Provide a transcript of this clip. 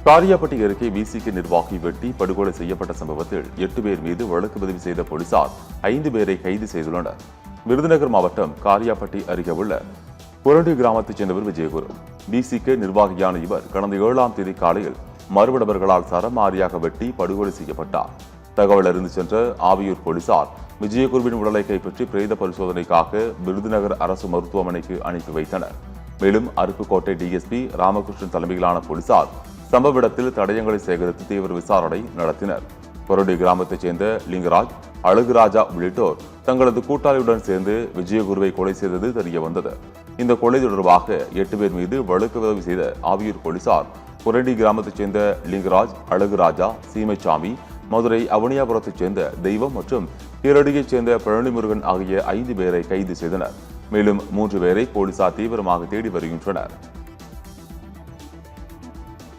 காரியாபட்டி அருகே விசிக நிர்வாகி வெட்டி படுகொலை செய்யப்பட்ட சம்பவத்தில் 8 பேர் மீது வழக்கு பதிவு செய்த போலீசார் 5 பேரை கைது செய்துள்ளனர். விருதுநகர் மாவட்டம் காரியாபட்டி அருகே உள்ள புரண்டி கிராமத்தைச் சேர்ந்தவர் விஜயகுரு. விசிக நிர்வாகியான இவர் கடந்த 7ஆம் தேதி காலையில் மறுபடவர்களால் சரமாரியாக வெட்டி படுகொலை செய்யப்பட்டார். தகவல் அறிந்து சென்ற ஆவியூர் போலீசார் விஜயகுருவின் உடலை கைப்பற்றி பிரேத பரிசோதனைக்காக விருதுநகர் அரசு மருத்துவமனைக்கு அனுப்பி வைத்தனர். மேலும் அருப்புக்கோட்டை டிஎஸ்பி ராமகிருஷ்ணன் தலைமையிலான போலீசார் சம்பவ இடத்தில் தடயங்களை சேகரித்து தீவிர விசாரணை நடத்தினர். பொருடி கிராமத்தைச் சேர்ந்த லிங்கராஜ், அழகுராஜா உள்ளிட்டோர் தங்களது கூட்டாளியுடன் சேர்ந்து விஜயகுருவை கொலை செய்தது தெரியவந்தது. இந்த கொலை தொடர்பாக 8 பேர் மீது வழக்கு பதிவு செய்த ஆவியூர் போலீசார் பொருடி கிராமத்தைச் சேர்ந்த லிங்கராஜ், அழகுராஜா, சீமைச்சாமி, மதுரை அவனியாபுரத்தைச் சேர்ந்த தெய்வம் மற்றும் கீரடியைச் சேர்ந்த பழனிமுருகன் ஆகிய 5 பேரை கைது செய்தனர். மேலும் 3 பேரை போலீசார் தீவிரமாக தேடி வருகின்றனர்.